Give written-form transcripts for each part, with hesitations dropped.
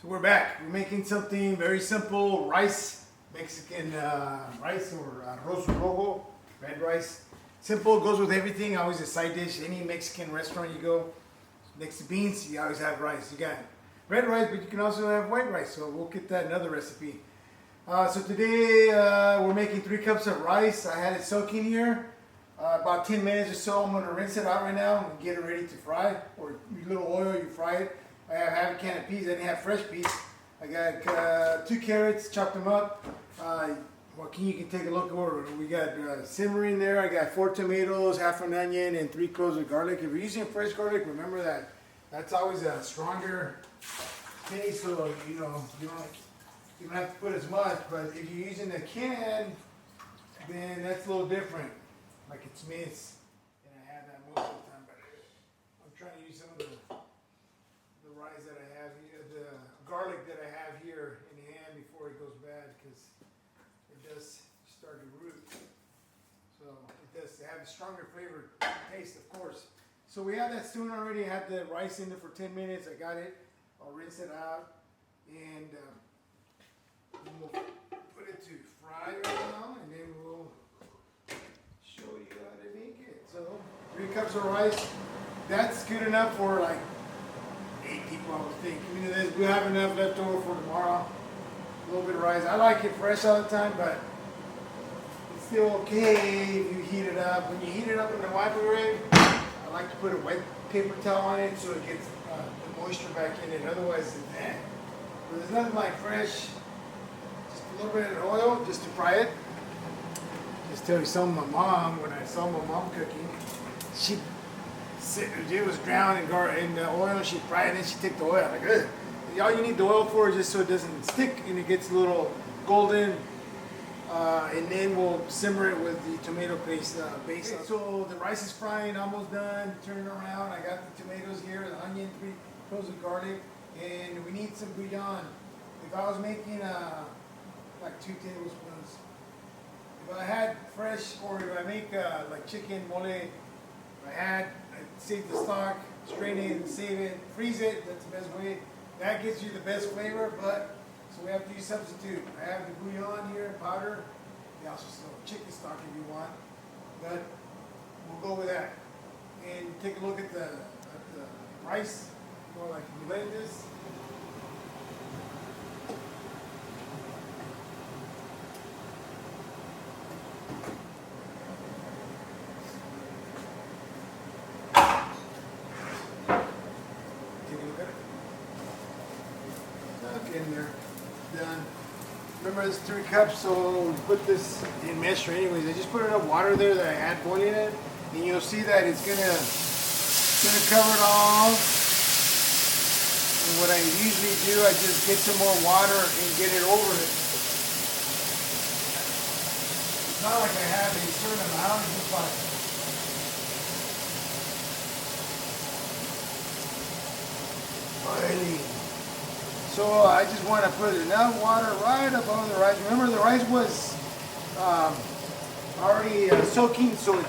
So we're back. We're making something very simple, rice, Mexican rice or arroz rojo, red rice. Simple, goes with everything, always a side dish. Any Mexican restaurant you go, next to beans, you always have rice. You got red rice, but you can also have white rice. So we'll get that another recipe. So today we're making 3 cups of rice. I had it soaking here. About 10 minutes or so. I'm going to rinse it out right now and get it ready to fry. Or a little oil, you fry it. I have half a can of peas. I didn't have fresh peas. I got 2 carrots, chopped them up. Joaquin, you can take a look over. We got simmering there. I got 4 tomatoes, half an onion, and 3 cloves of garlic. If you're using fresh garlic, remember that that's always a stronger taste. So you don't have to put as much. But if you're using a can, then that's a little different. Like it's minced, and I have that most of the time. But I'm trying to use some of the rice that I have here, the garlic that I have here in hand before it goes bad, because it does start to root. So it does have a stronger flavor taste, of course. So we have that stewing already. I had the rice in there for 10 minutes. I got it. I'll rinse it out, and then we'll put it to fry right now, and then we'll show you how to make it. So 3 cups of rice. That's good enough for like 8 people, I would think. I mean, we'll have enough left over for tomorrow. A little bit of rice. I like it fresh all the time, but it's still okay if you heat it up. When you heat it up in the microwave, I like to put a wet paper towel on it so it gets the moisture back in it. Otherwise, it's bad. But there's nothing like fresh. Just a little bit of oil just to fry it. Just tell you something. My mom, when I saw my mom cooking, it was drowned in the oil. She fried it, and then she took the oil. Like, ugh. All you need the oil for is just so it doesn't stick and it gets a little golden. And then we'll simmer it with the tomato paste base. Okay, so the rice is frying, almost done. Turn it around. I got the tomatoes here, the onion, 3 cloves of garlic, and we need some bouillon. If I was making like 2 tablespoons. If I had fresh, or if I make like chicken mole, I'd save the stock, strain it and save it, freeze it. That's the best way. That gives you the best flavor, but so we have to use substitute. I have the bouillon here, powder. You also sell chicken stock if you want, but we'll go with that. And take a look at the rice. Go like blend this. In there, done. Remember, this 3 cups, so we put this in measure anyways. I just put enough water there that I had boiling it, and you'll see that it's gonna cover it all. And what I usually do, I just get some more water and get it over it. It's not like I have a certain amount, it's just like boiling. So I just want to put enough water right above the rice. Remember, the rice was already soaking, so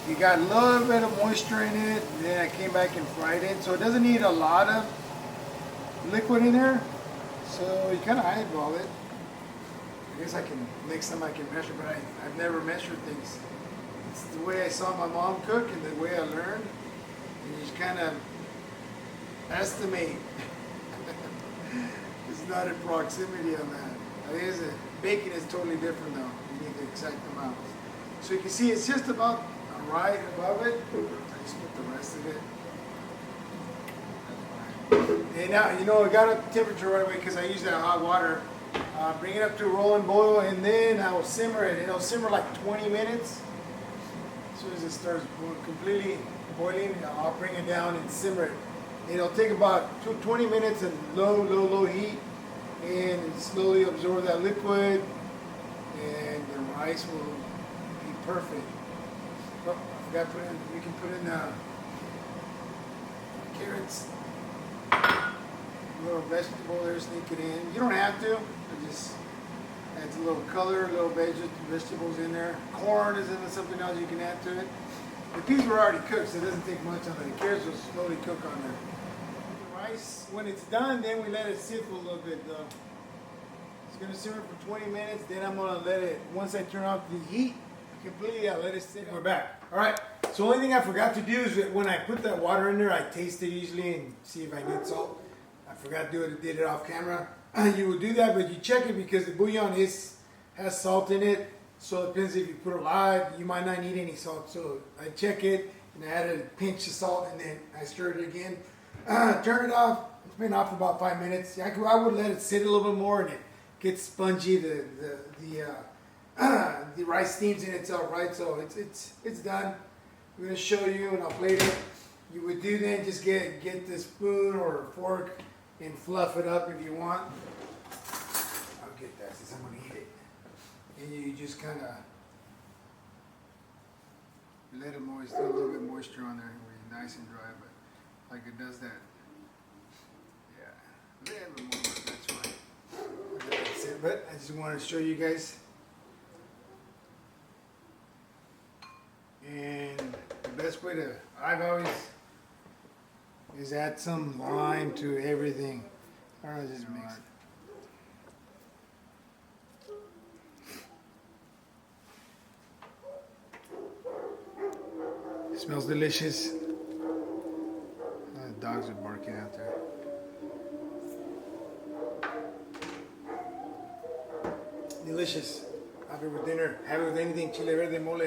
you got a little bit of moisture in it. And then I came back and fried it, so it doesn't need a lot of liquid in there. So you kind of eyeball it. I guess I can next time I can measure, but I've never measured things. It's the way I saw my mom cook and the way I learned. And you just kind of estimate. It's not in proximity on that. Bacon is totally different though. You need the exact amount. So you can see it's just about right above it. I just put the rest of it. And now, I got up the temperature right away because I use that hot water. Bring it up to a rolling boil, and then I will simmer it. It'll simmer like 20 minutes. As soon as it starts completely boiling, I'll bring it down and simmer it. It'll take about 20 minutes at low heat, and slowly absorb that liquid, and the rice will be perfect. Oh, I forgot to put in, we can put in carrots, a little vegetable there, sneak it in. You don't have to, it just adds a little color, a little vegetables in there. Corn is in something else you can add to it. The peas were already cooked, so it doesn't take much of it. The carrots will slowly cook on there. Rice, when it's done, then we let it sit for a little bit though. It's gonna simmer for 20 minutes, then I'm gonna let it, once I turn off the heat completely, I'll let it sit. We're back. All right, so only thing I forgot to do is that when I put that water in there, I taste it usually and see if I need salt. I forgot to do it, did it off camera. You will do that, but you check it because the bouillon has salt in it. So it depends if you put a lot, you might not need any salt. So I check it and I add a pinch of salt and then I stir it again. Turn it off. It's been off for about 5 minutes. I would let it sit a little bit more and it gets spongy. The rice steams in itself, right? So it's done. I'm gonna show you and I'll plate it. You would do then just get the spoon or a fork and fluff it up if you want. I'll get that since I'm gonna eat it. And you just kind of let it moist, a little bit moisture on there, where nice and dry, but like it does that. Yeah, a little bit more, that's fine. That's it, but I just wanted to show you guys. And the best way to, I've always, is add some lime to everything. I don't know, just mix it. It smells delicious. The dogs are barking out there. Delicious. Have it with dinner. Have it with anything. Chile verde, mole.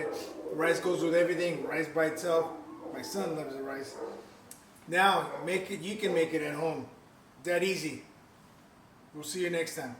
Rice goes with everything. Rice by itself. My son loves the rice. Now, make it. You can make it at home. That easy. We'll see you next time.